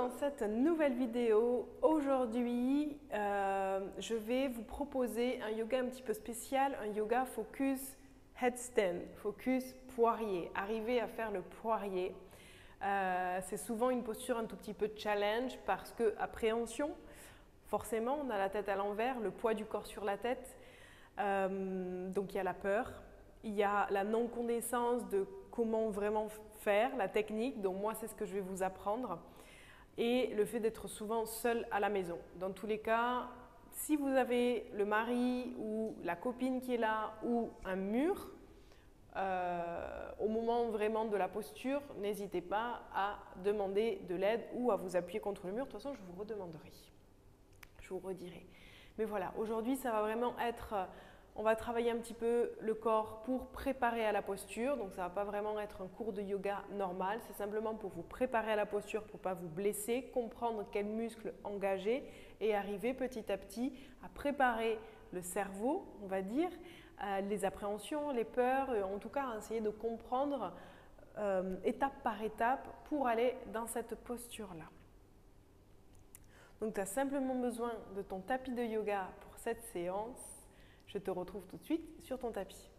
dans cette nouvelle vidéo. Aujourd'hui, je vais vous proposer un yoga un petit peu spécial, un yoga focus headstand, focus poirier, arriver à faire le poirier. C'est souvent une posture un tout petit peu challenge parce que appréhension, forcément on a la tête à l'envers, le poids du corps sur la tête, donc il y a la peur, il y a la non-connaissance de comment vraiment faire, la technique, donc moi c'est ce que je vais vous apprendre, et le fait d'être souvent seul à la maison. Dans tous les cas, si vous avez le mari ou la copine qui est là ou un mur, au moment vraiment de la posture, n'hésitez pas à demander de l'aide ou à vous appuyer contre le mur. De toute façon, je vous redemanderai, je vous redirai. Mais voilà, aujourd'hui, ça va vraiment être, on va travailler un petit peu le corps pour préparer à la posture. Donc, ça ne va pas vraiment être un cours de yoga normal. C'est simplement pour vous préparer à la posture, pour ne pas vous blesser, comprendre quels muscles engager et arriver petit à petit à préparer le cerveau, on va dire, les appréhensions, les peurs, en tout cas, à essayer de comprendre étape par étape pour aller dans cette posture-là. Donc, tu as simplement besoin de ton tapis de yoga pour cette séance. Je te retrouve tout de suite sur ton tapis.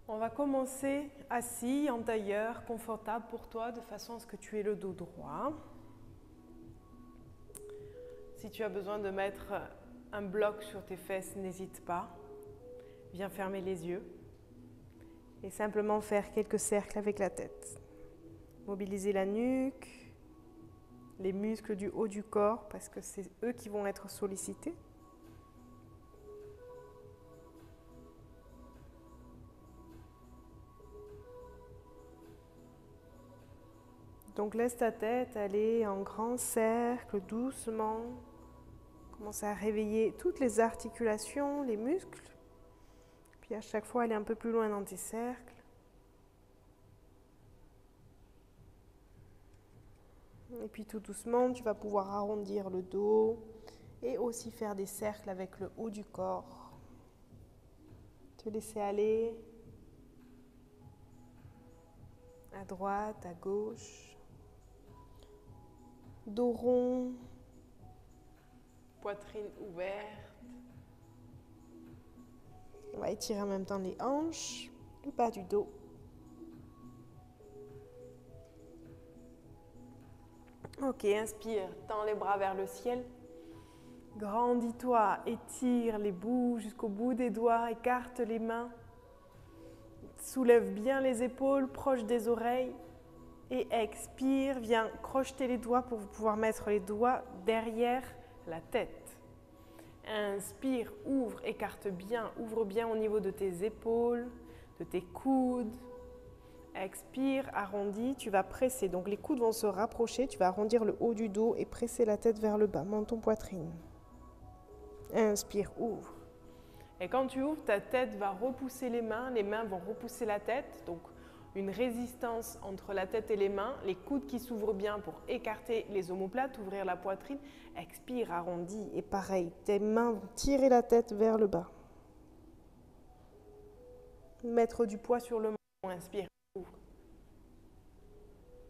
On va commencer assis, en tailleur, confortable pour toi, de façon à ce que tu aies le dos droit. Si tu as besoin de mettre un bloc sur tes fesses, n'hésite pas. Viens fermer les yeux et simplement faire quelques cercles avec la tête. Mobiliser la nuque, les muscles du haut du corps parce que c'est eux qui vont être sollicités. Donc laisse ta tête aller en grand cercle doucement. Commence à réveiller toutes les articulations, les muscles. Puis à chaque fois aller un peu plus loin dans tes cercles. Et puis tout doucement, tu vas pouvoir arrondir le dos et aussi faire des cercles avec le haut du corps. Te laisser aller à droite, à gauche. Dos rond, poitrine ouverte. On va étirer en même temps les hanches, le bas du dos. Ok, inspire, tends les bras vers le ciel. Grandis-toi, étire les bouts jusqu'au bout des doigts, écarte les mains. Soulève bien les épaules, proches des oreilles. Et expire, viens crocheter les doigts pour pouvoir mettre les doigts derrière la tête. Inspire, ouvre, écarte bien, ouvre bien au niveau de tes épaules, de tes coudes. Expire, arrondis, tu vas presser. Donc les coudes vont se rapprocher, tu vas arrondir le haut du dos et presser la tête vers le bas, menton, poitrine. Inspire, ouvre. Et quand tu ouvres, ta tête va repousser les mains vont repousser la tête. Donc une résistance entre la tête et les mains, les coudes qui s'ouvrent bien pour écarter les omoplates, ouvrir la poitrine. Expire, arrondis et pareil, tes mains vont tirer la tête vers le bas. Mettre du poids sur le menton, inspire, ouvre.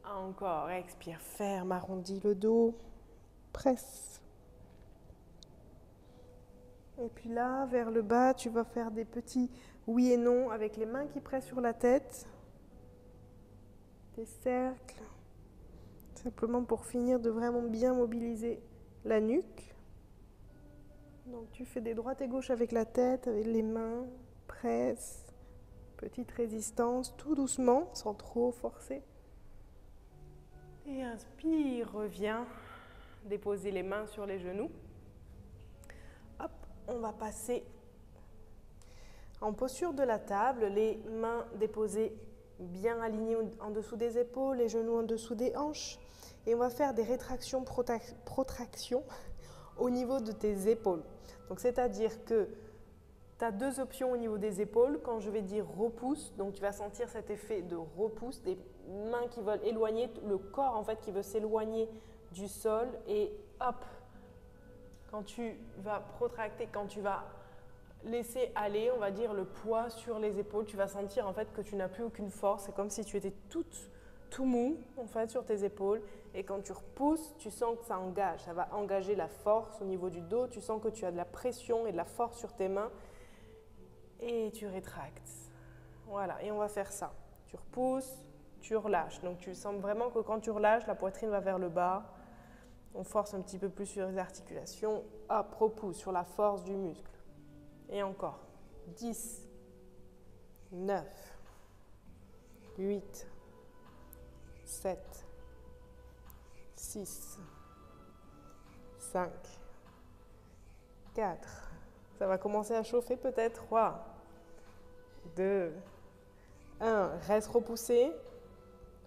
Encore, expire, ferme, arrondis le dos, presse. Et puis là, vers le bas, tu vas faire des petits oui et non avec les mains qui pressent sur la tête. Des cercles, simplement pour finir de vraiment bien mobiliser la nuque. Donc tu fais des droites et gauches avec la tête, avec les mains, presse, petite résistance, tout doucement, sans trop forcer. Et inspire, reviens, déposer les mains sur les genoux. Hop, on va passer en posture de la table, les mains déposées bien alignées en dessous des épaules, les genoux en dessous des hanches. Et on va faire des rétractions, protractions au niveau de tes épaules. Donc c'est-à-dire que tu as deux options au niveau des épaules. Quand je vais dire repousse, donc tu vas sentir cet effet de repousse, des mains qui veulent éloigner, le corps en fait qui veut s'éloigner du sol. Et hop, quand tu vas protracter, quand tu vas laisser aller, on va dire, le poids sur les épaules. Tu vas sentir en fait que tu n'as plus aucune force. C'est comme si tu étais tout mou en fait sur tes épaules. Et quand tu repousses, tu sens que ça engage. Ça va engager la force au niveau du dos. Tu sens que tu as de la pression et de la force sur tes mains. Et tu rétractes. Voilà, et on va faire ça. Tu repousses, tu relâches. Donc tu sens vraiment que quand tu relâches, la poitrine va vers le bas. On force un petit peu plus sur les articulations. Hop, repousse sur la force du muscle. Et encore. 10, 9, 8, 7, 6, 5, 4. Ça va commencer à chauffer peut-être. 3, 2, 1. Reste repoussé.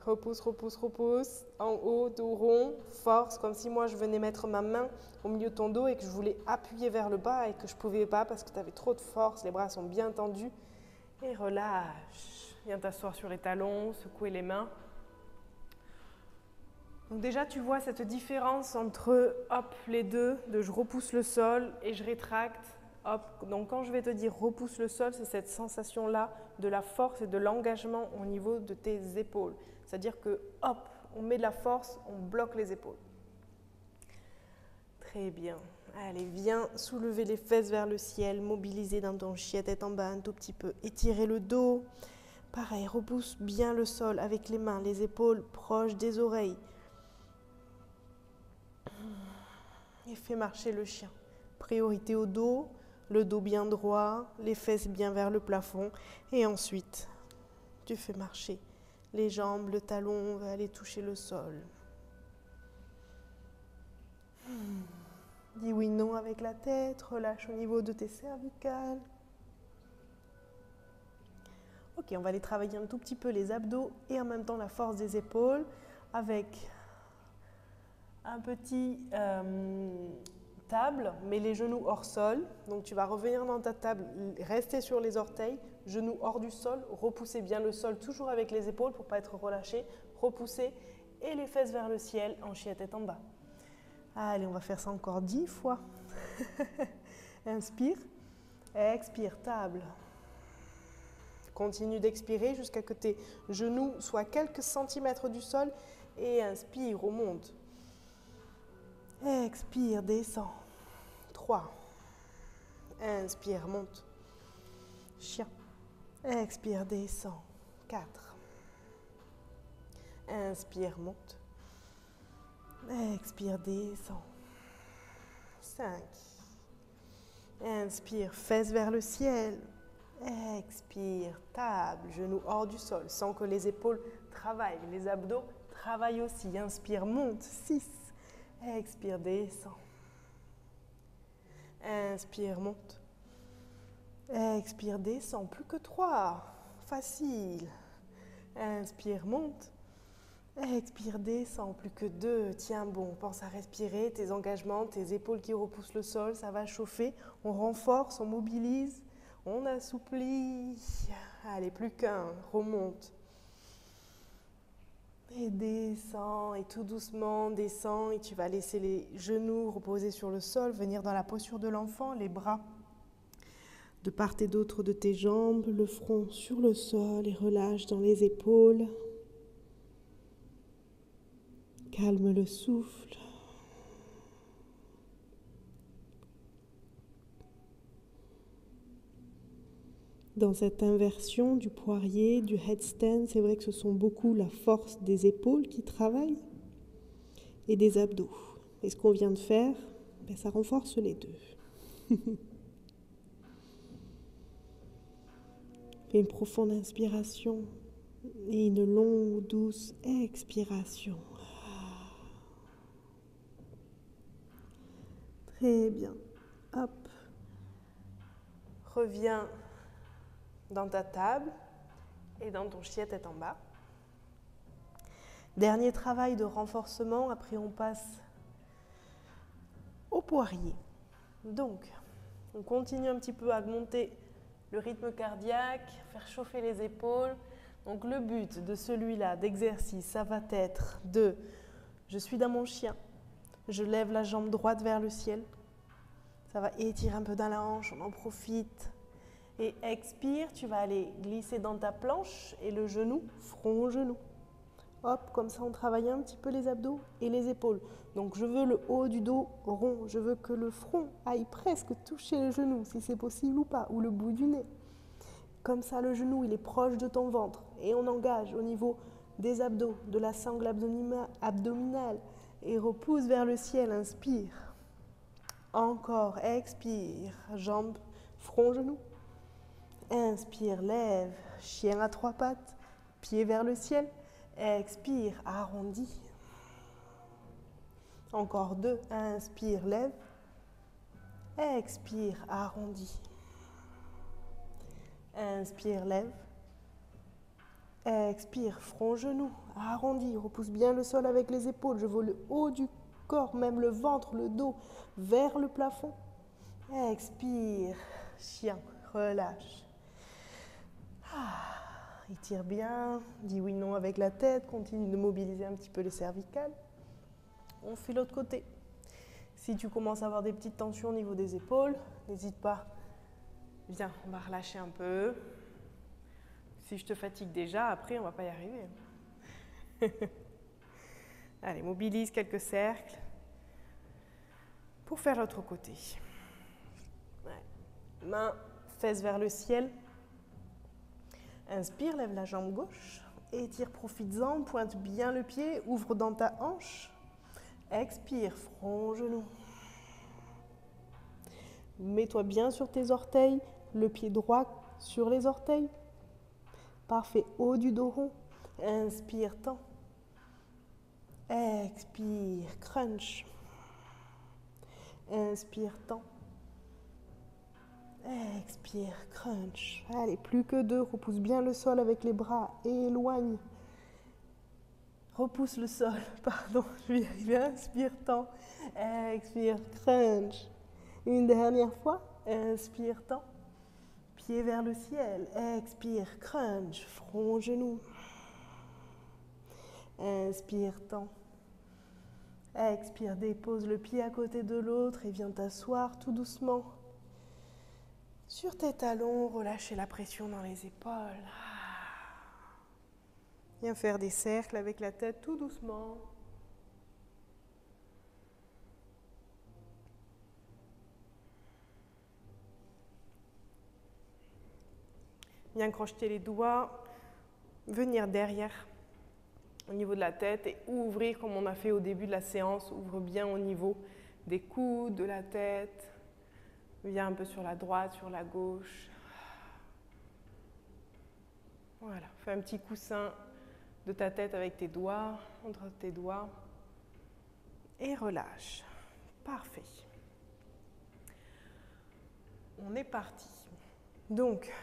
Repousse, repousse, repousse. En haut, dos rond. Force, comme si moi je venais mettre ma main au milieu de ton dos et que je voulais appuyer vers le bas et que je ne pouvais pas parce que tu avais trop de force. Les bras sont bien tendus. Et relâche. Viens t'asseoir sur les talons, secouer les mains. Donc déjà, tu vois cette différence entre hop, les deux, de je repousse le sol et je rétracte. Hop. Donc quand je vais te dire repousse le sol, c'est cette sensation-là de la force et de l'engagement au niveau de tes épaules. C'est-à-dire que hop, on met de la force, on bloque les épaules. Très bien. Allez, viens soulever les fesses vers le ciel, mobiliser dans ton chien tête en bas un tout petit peu, étirer le dos. Pareil, repousse bien le sol avec les mains, les épaules proches des oreilles. Et fais marcher le chien. Priorité au dos, le dos bien droit, les fesses bien vers le plafond. Et ensuite, tu fais marcher les jambes, le talon va aller toucher le sol. Dis oui, non avec la tête, relâche au niveau de tes cervicales. Ok, on va aller travailler un tout petit peu les abdos et en même temps la force des épaules avec un petit table, mais les genoux hors sol. Donc tu vas revenir dans ta table, rester sur les orteils, genoux hors du sol, repousser bien le sol, toujours avec les épaules pour ne pas être relâché, repousser et les fesses vers le ciel en chien tête en bas. Allez, on va faire ça encore 10 fois. Inspire, expire, table. Continue d'expirer jusqu'à que tes genoux soient quelques centimètres du sol et inspire, remonte. Expire, descend. 3. Inspire, monte. Chien. Expire, descend. 4. Inspire, monte. Expire, descend. 5. Inspire, fesses vers le ciel. Expire, table, genoux hors du sol, sans que les épaules travaillent. Les abdos travaillent aussi. Inspire, monte. 6. Expire, descend. Inspire, monte. Expire, descend. Plus que 3. Facile. Inspire, monte. Expire, descend. Plus que 2. Tiens bon. Pense à respirer. Tes engagements, tes épaules qui repoussent le sol. Ça va chauffer. On renforce, on mobilise. On assouplit. Allez, plus qu'un. Remonte. Et descends, et tout doucement, descends, et tu vas laisser les genoux reposer sur le sol, venir dans la posture de l'enfant, les bras de part et d'autre de tes jambes, le front sur le sol, et relâche dans les épaules. Calme le souffle. Dans cette inversion du poirier, du headstand, c'est vrai que ce sont beaucoup la force des épaules qui travaillent et des abdos. Et ce qu'on vient de faire, ça renforce les deux. Fais une profonde inspiration et une longue, douce expiration. Très bien. Hop. Reviens dans ta table et dans ton chien tête en bas. Dernier travail de renforcement, après on passe au poirier. Donc, on continue un petit peu à augmenter le rythme cardiaque, faire chauffer les épaules. Donc le but de celui-là, d'exercice, ça va être de, je suis dans mon chien, je lève la jambe droite vers le ciel, ça va étirer un peu dans la hanche, on en profite. Et expire, tu vas aller glisser dans ta planche et le genou, front-genou. Hop, comme ça on travaille un petit peu les abdos et les épaules. Donc je veux le haut du dos rond, je veux que le front aille presque toucher le genou, si c'est possible ou pas, ou le bout du nez. Comme ça le genou il est proche de ton ventre et on engage au niveau des abdos, de la sangle abdominale et repousse vers le ciel, inspire. Encore, expire, jambes, front, genou. Inspire, lève, chien à 3 pattes, pieds vers le ciel. Expire, arrondi. Encore 2, inspire, lève. Expire, arrondi. Inspire, lève. Expire, front, genou, arrondi. Repousse bien le sol avec les épaules. Je veux le haut du corps, même le ventre, le dos, vers le plafond. Expire, chien, relâche. Étire bien, dis oui, non avec la tête, continue de mobiliser un petit peu les cervicales. On fait l'autre côté. Si tu commences à avoir des petites tensions au niveau des épaules, n'hésite pas. Viens, on va relâcher un peu. Si je te fatigue déjà, après, on ne va pas y arriver. Allez, mobilise quelques cercles pour faire l'autre côté. Ouais. Main, fesses vers le ciel. Inspire, lève la jambe gauche. Étire, profites-en, pointe bien le pied, ouvre dans ta hanche. Expire, front, genou. Mets-toi bien sur tes orteils, le pied droit sur les orteils. Parfait, haut du dos rond. Inspire, tends. Expire, crunch. Inspire, tends. Expire, crunch. Allez, plus que 2. Repousse bien le sol avec les bras. Éloigne. Repousse le sol. Pardon, je vais y arriver. Inspire, tends. Expire, crunch. Une dernière fois. Inspire, tends. Pied vers le ciel. Expire, crunch. Front, genou. Inspire, tends. Expire, dépose le pied à côté de l'autre et viens t'asseoir tout doucement. Sur tes talons, relâchez la pression dans les épaules. Viens faire des cercles avec la tête tout doucement. Viens crocheter les doigts, venir derrière au niveau de la tête et ouvrir comme on a fait au début de la séance. Ouvre bien au niveau des coudes, de la tête. Viens un peu sur la droite, sur la gauche. Voilà, fais un petit coussin de ta tête avec tes doigts, entre tes doigts. Et relâche. Parfait. On est parti. Donc,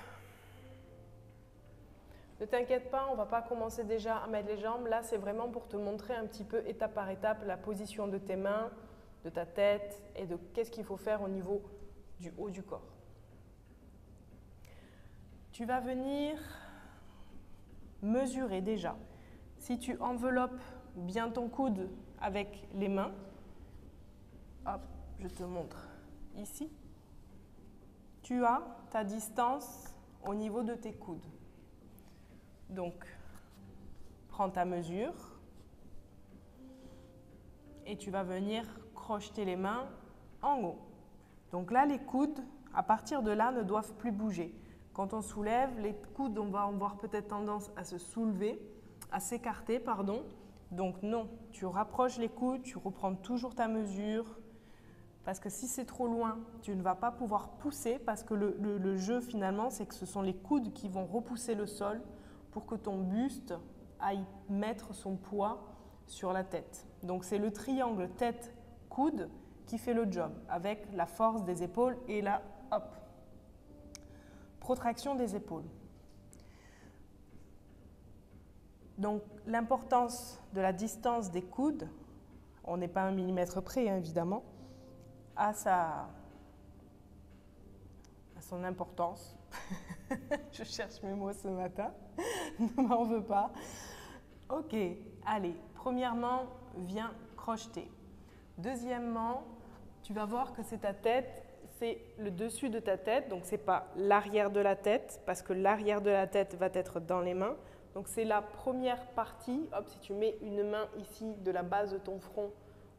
ne t'inquiète pas, on ne va pas commencer déjà à mettre les jambes. Là, c'est vraiment pour te montrer un petit peu, étape par étape, la position de tes mains, de ta tête et de qu'est-ce qu'il faut faire au niveau du haut du corps. Tu vas venir mesurer déjà. Si tu enveloppes bien ton coude avec les mains, hop, je te montre ici, tu as ta distance au niveau de tes coudes. Donc, prends ta mesure et tu vas venir crocheter les mains en haut. Donc là, les coudes, à partir de là, ne doivent plus bouger. Quand on soulève, les coudes, on va avoir peut-être tendance à se soulever, à s'écarter, pardon. Donc non, tu rapproches les coudes, tu reprends toujours ta mesure. Parce que si c'est trop loin, tu ne vas pas pouvoir pousser parce que le jeu finalement, c'est que ce sont les coudes qui vont repousser le sol pour que ton buste aille mettre son poids sur la tête. Donc c'est le triangle tête-coude qui fait le job avec la force des épaules et la hop, protraction des épaules. Donc l'importance de la distance des coudes, on n'est pas à 1 millimètre près hein, évidemment, a son importance. Je cherche mes mots ce matin, ne m'en veux pas. Ok, allez, premièrement, viens crocheter. Deuxièmement, tu vas voir que c'est ta tête, c'est le dessus de ta tête, donc ce n'est pas l'arrière de la tête, parce que l'arrière de la tête va être dans les mains. Donc c'est la première partie. Hop, si tu mets une main ici de la base de ton front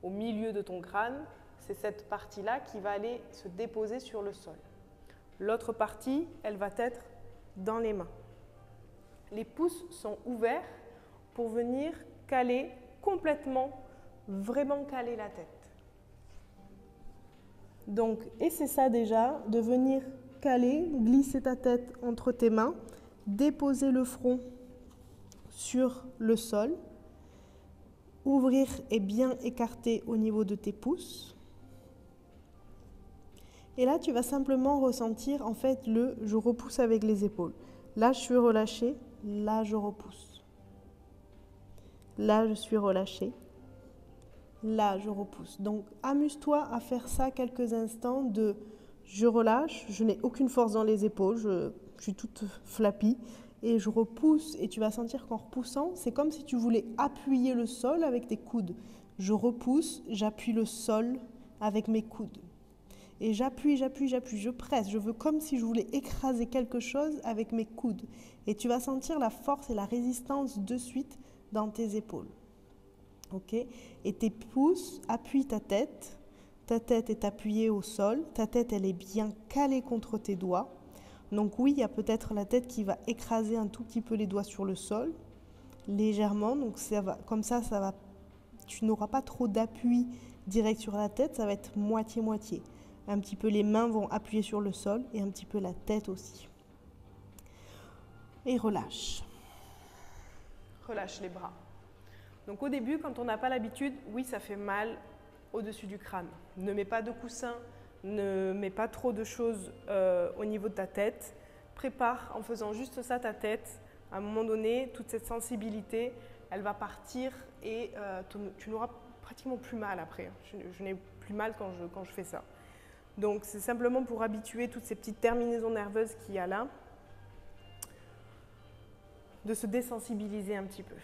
au milieu de ton crâne, c'est cette partie-là qui va aller se déposer sur le sol. L'autre partie, elle va être dans les mains. Les pouces sont ouverts pour venir caler complètement, vraiment caler la tête. Donc, et c'est ça déjà, de venir caler, glisser ta tête entre tes mains, déposer le front sur le sol, ouvrir et bien écarter au niveau de tes pouces. Et là, tu vas simplement ressentir en fait le « je repousse avec les épaules ». Là, je suis relâchée, là, je repousse. Là, je suis relâchée. Là, je repousse. Donc, amuse-toi à faire ça quelques instants de je relâche, je n'ai aucune force dans les épaules, je suis toute flappie et je repousse. Et tu vas sentir qu'en repoussant, c'est comme si tu voulais appuyer le sol avec tes coudes. Je repousse, j'appuie le sol avec mes coudes. Et j'appuie, je presse. Je veux comme si je voulais écraser quelque chose avec mes coudes. Et tu vas sentir la force et la résistance de suite dans tes épaules. Ok, et tes pouces appuient ta tête est appuyée au sol, ta tête elle est bien calée contre tes doigts. Donc oui, il y a peut-être la tête qui va écraser un tout petit peu les doigts sur le sol, légèrement, donc ça va, comme ça va, tu n'auras pas trop d'appui direct sur la tête, ça va être moitié-moitié. Un petit peu les mains vont appuyer sur le sol et un petit peu la tête aussi. Et relâche. Relâche les bras. Donc au début, quand on n'a pas l'habitude, oui, ça fait mal au-dessus du crâne. Ne mets pas de coussin, ne mets pas trop de choses au niveau de ta tête. Prépare en faisant juste ça ta tête. À un moment donné, toute cette sensibilité, elle va partir et tu n'auras pratiquement plus mal après. Je n'ai plus mal quand je fais ça. Donc c'est simplement pour habituer toutes ces petites terminaisons nerveuses qu'il y a là, de se désensibiliser un petit peu.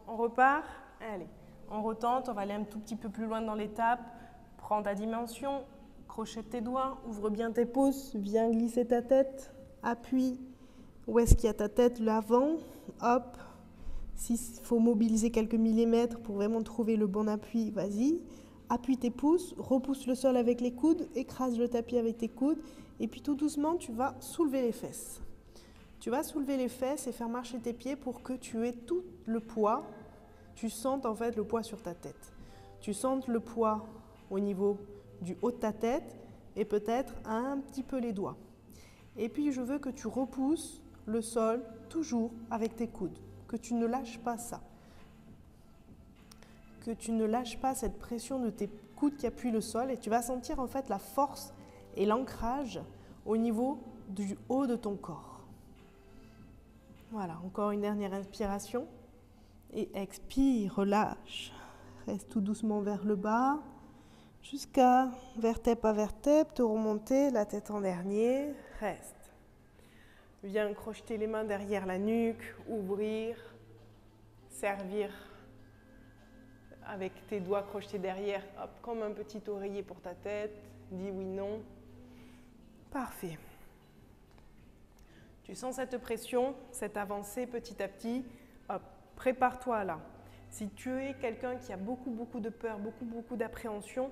On repart, allez, on retente, on va aller un tout petit peu plus loin dans l'étape. Prends ta dimension, crochette tes doigts, ouvre bien tes pouces, viens glisser ta tête, appuie. Où est-ce qu'il y a ta tête? L'avant, hop. S'il faut mobiliser quelques millimètres pour vraiment trouver le bon appui, vas-y. Appuie tes pouces, repousse le sol avec les coudes, écrase le tapis avec tes coudes. Et puis tout doucement, tu vas soulever les fesses. Tu vas soulever les fesses et faire marcher tes pieds pour que tu aies tout le poids. Tu sentes en fait le poids sur ta tête. Tu sentes le poids au niveau du haut de ta tête et peut-être un petit peu les doigts. Et puis je veux que tu repousses le sol toujours avec tes coudes. Que tu ne lâches pas ça. Que tu ne lâches pas cette pression de tes coudes qui appuient le sol et tu vas sentir en fait la force et l'ancrage au niveau du haut de ton corps. Voilà, encore une dernière inspiration. Et expire, relâche. Reste tout doucement vers le bas, jusqu'à vertèbre à vertèbre, te remonter la tête en dernier. Reste. Viens crocheter les mains derrière la nuque, ouvrir, servir avec tes doigts crochetés derrière, hop, comme un petit oreiller pour ta tête. Dis oui, non. Parfait. Tu sens cette pression, cette avancée petit à petit. Hop, prépare-toi là. Si tu es quelqu'un qui a beaucoup de peur, beaucoup d'appréhension,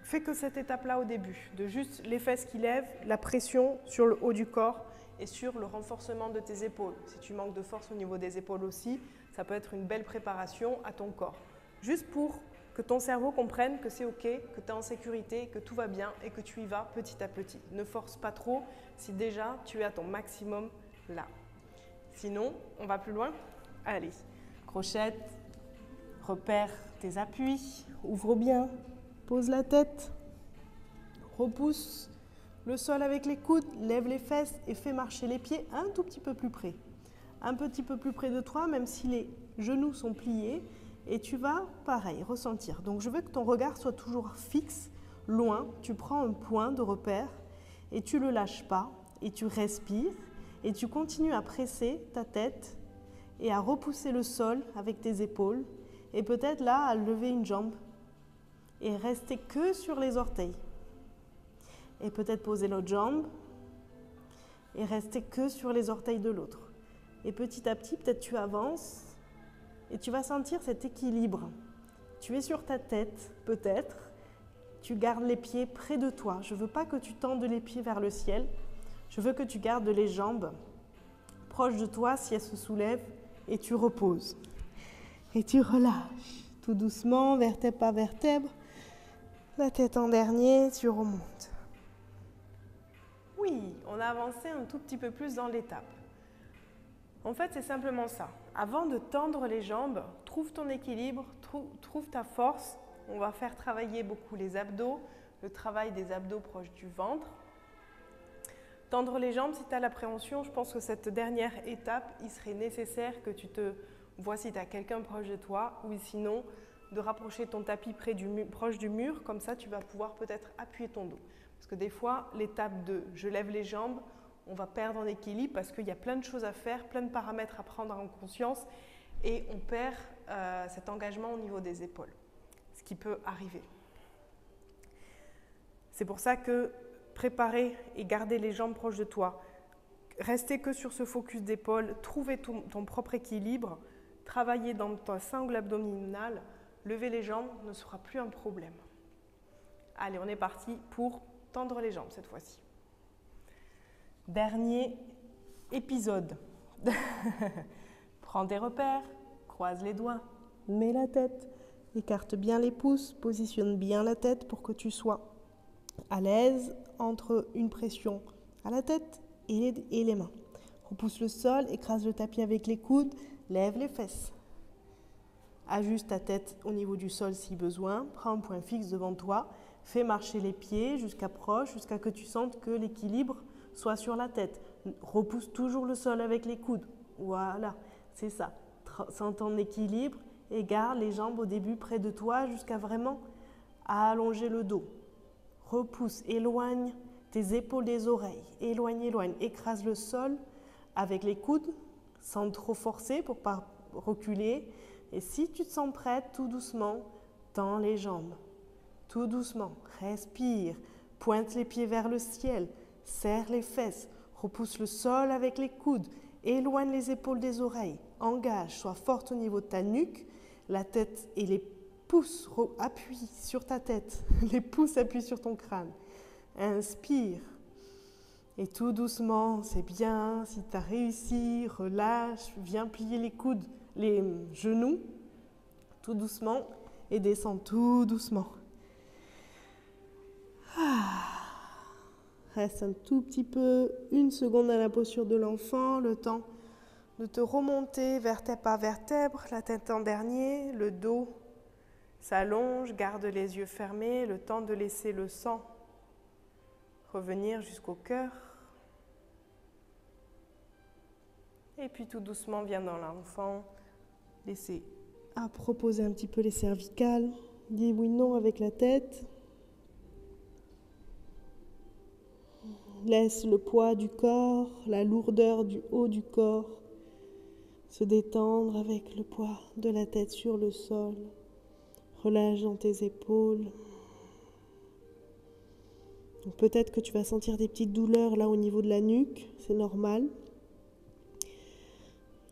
fais que cette étape-là au début, de juste les fesses qui lèvent, la pression sur le haut du corps et sur le renforcement de tes épaules. Si tu manques de force au niveau des épaules aussi, ça peut être une belle préparation à ton corps. Juste pour que ton cerveau comprenne que c'est OK, que tu es en sécurité, que tout va bien et que tu y vas petit à petit. Ne force pas trop si déjà tu es à ton maximum là. Sinon, on va plus loin. Allez, crochette, repère tes appuis, ouvre bien, pose la tête, repousse le sol avec les coudes, lève les fesses et fais marcher les pieds un tout petit peu plus près. Un petit peu plus près de toi, même si les genoux sont pliés. Et tu vas, pareil, ressentir. Donc, je veux que ton regard soit toujours fixe, loin. Tu prends un point de repère et tu ne le lâches pas. Et tu respires et tu continues à presser ta tête et à repousser le sol avec tes épaules. Et peut-être là, à lever une jambe et rester que sur les orteils. Et peut-être poser l'autre jambe et rester que sur les orteils de l'autre. Et petit à petit, peut-être tu avances et tu vas sentir cet équilibre. Tu es sur ta tête, peut-être. Tu gardes les pieds près de toi. Je ne veux pas que tu tendes les pieds vers le ciel. Je veux que tu gardes les jambes proches de toi si elles se soulèvent et tu reposes. Et tu relâches tout doucement, vertèbre par vertèbre. La tête en dernier, tu remontes. Oui, on a avancé un tout petit peu plus dans l'étape. En fait, c'est simplement ça. Avant de tendre les jambes, trouve ton équilibre, trouve ta force. On va faire travailler beaucoup les abdos, le travail des abdos proches du ventre. Tendre les jambes, si tu as l'appréhension, je pense que cette dernière étape, il serait nécessaire que tu te vois si tu as quelqu'un proche de toi ou sinon de rapprocher ton tapis proche du mur, comme ça tu vas pouvoir peut-être appuyer ton dos. Parce que des fois, l'étape de je lève les jambes, on va perdre en équilibre parce qu'il y a plein de choses à faire, plein de paramètres à prendre en conscience et on perd cet engagement au niveau des épaules, ce qui peut arriver. C'est pour ça que préparer et garder les jambes proches de toi, rester que sur ce focus d'épaule, trouver ton propre équilibre, travailler dans ta sangle abdominale, lever les jambes ne sera plus un problème. Allez, on est parti pour tendre les jambes cette fois-ci. Dernier épisode. Prends tes repères, croise les doigts, mets la tête, écarte bien les pouces, positionne bien la tête pour que tu sois à l'aise entre une pression à la tête et les mains. Repousse le sol, écrase le tapis avec les coudes, lève les fesses. Ajuste ta tête au niveau du sol si besoin, prends un point fixe devant toi, fais marcher les pieds jusqu'à que tu sentes que l'équilibre soit sur la tête. Repousse toujours le sol avec les coudes. Voilà, c'est ça. Sens ton équilibre et garde les jambes au début près de toi jusqu'à vraiment allonger le dos. Repousse, éloigne tes épaules des oreilles. Éloigne. Écrase le sol avec les coudes sans trop forcer pour ne pas reculer. Et si tu te sens prête, tout doucement, tends les jambes. Tout doucement, respire. Pointe les pieds vers le ciel. Serre les fesses. Repousse le sol avec les coudes. Éloigne les épaules des oreilles. Engage, sois forte au niveau de ta nuque. La tête et les pouces appuient sur ta tête. Les pouces appuient sur ton crâne. Inspire. Et tout doucement, c'est bien. Si tu as réussi, relâche. Viens plier les coudes, les genoux. Tout doucement. Et descends tout doucement. Reste un tout petit peu, 1 seconde à la posture de l'enfant, le temps de te remonter vertèbre par vertèbre, la tête en dernier, le dos s'allonge, garde les yeux fermés, le temps de laisser le sang revenir jusqu'au cœur. Et puis tout doucement, viens dans l'enfant, laissez proposer un petit peu les cervicales, dis oui, non avec la tête. Laisse le poids du corps, la lourdeur du haut du corps se détendre avec le poids de la tête sur le sol. Relâche dans tes épaules. Peut-être que tu vas sentir des petites douleurs là au niveau de la nuque, c'est normal.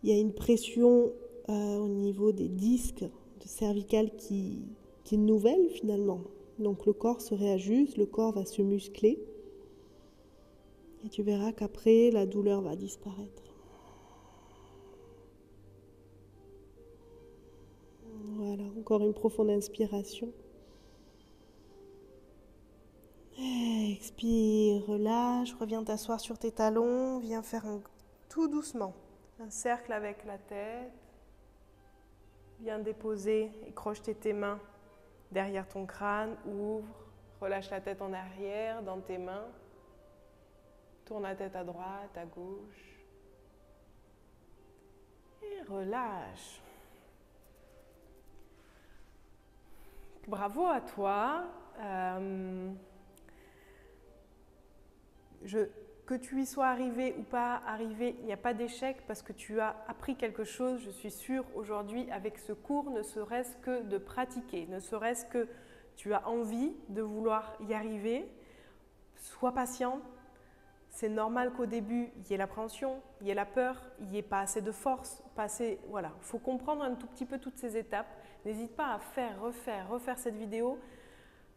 Il y a une pression au niveau des disques cervicales qui est nouvelle finalement. Donc le corps se réajuste, le corps va se muscler. Et tu verras qu'après, la douleur va disparaître. Voilà, encore une profonde inspiration. Expire, relâche, reviens t'asseoir sur tes talons, viens faire tout doucement un cercle avec la tête. Viens déposer et crocheter tes mains derrière ton crâne, ouvre, relâche la tête en arrière dans tes mains. Tourne la tête à droite, à gauche. Et relâche. Bravo à toi. Que tu y sois arrivé ou pas arrivé, il n'y a pas d'échec parce que tu as appris quelque chose, je suis sûre, aujourd'hui avec ce cours, ne serait-ce que de pratiquer, ne serait-ce que tu as envie de vouloir y arriver. sois patient. C'est normal qu'au début, il y ait l'appréhension, il y ait la peur, il n'y ait pas assez de force, pas assez… Voilà, il faut comprendre un tout petit peu toutes ces étapes. N'hésite pas à faire, refaire cette vidéo.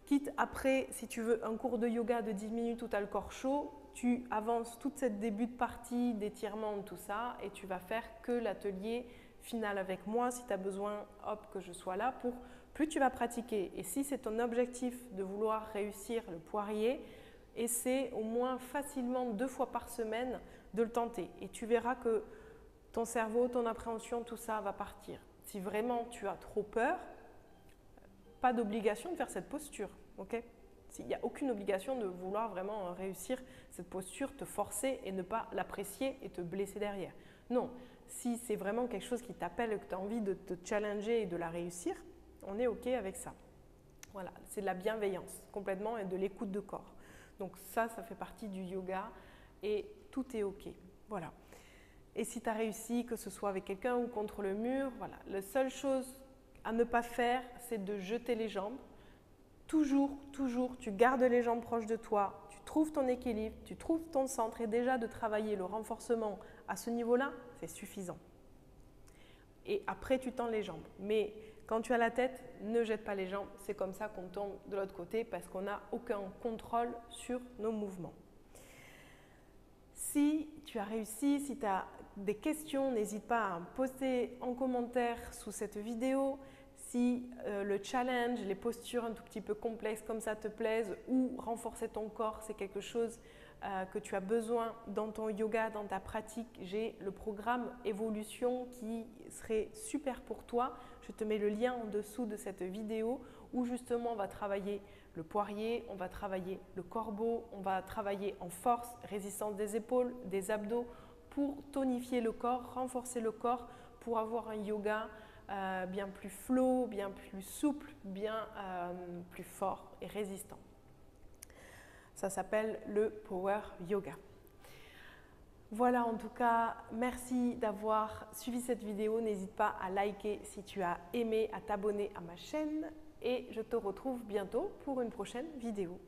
Quitte après, si tu veux un cours de yoga de 10 minutes où tu as le corps chaud, tu avances toute cette début de partie, d'étirement, tout ça, et tu vas faire que l'atelier final avec moi. Si tu as besoin, hop, que je sois là pour… Plus tu vas pratiquer, et si c'est ton objectif de vouloir réussir le poirier, essaie au moins facilement 2 fois par semaine de le tenter. Et tu verras que ton cerveau, ton appréhension, tout ça va partir. Si vraiment tu as trop peur, pas d'obligation de faire cette posture. Okay? Il n'y a aucune obligation de vouloir vraiment réussir cette posture, te forcer et ne pas l'apprécier et te blesser derrière. Non, si c'est vraiment quelque chose qui t'appelle et que tu as envie de te challenger et de la réussir, on est OK avec ça. Voilà, c'est de la bienveillance complètement et de l'écoute de corps. Donc ça fait partie du yoga et tout est OK. Voilà. Et si tu as réussi, que ce soit avec quelqu'un ou contre le mur, voilà. La seule chose à ne pas faire, c'est de jeter les jambes. Toujours, tu gardes les jambes proches de toi, tu trouves ton équilibre, tu trouves ton centre et déjà de travailler le renforcement à ce niveau-là, c'est suffisant. Et après, tu tends les jambes. Mais quand tu as la tête, ne jette pas les jambes. C'est comme ça qu'on tombe de l'autre côté parce qu'on n'a aucun contrôle sur nos mouvements. Si tu as réussi, si tu as des questions, n'hésite pas à me poster en commentaire sous cette vidéo. Si le challenge, les postures un tout petit peu complexes comme ça te plaisent ou renforcer ton corps, c'est quelque chose que tu as besoin dans ton yoga, dans ta pratique, j'ai le programme Évolution qui serait super pour toi. Je te mets le lien en dessous de cette vidéo où justement on va travailler le poirier, on va travailler le corbeau, on va travailler en force, résistance des épaules, des abdos pour tonifier le corps, renforcer le corps pour avoir un yoga bien plus flow, bien plus souple, bien plus fort et résistant. Ça s'appelle le Power Yoga. Voilà, en tout cas, merci d'avoir suivi cette vidéo. N'hésite pas à liker si tu as aimé, à t'abonner à ma chaîne et je te retrouve bientôt pour une prochaine vidéo.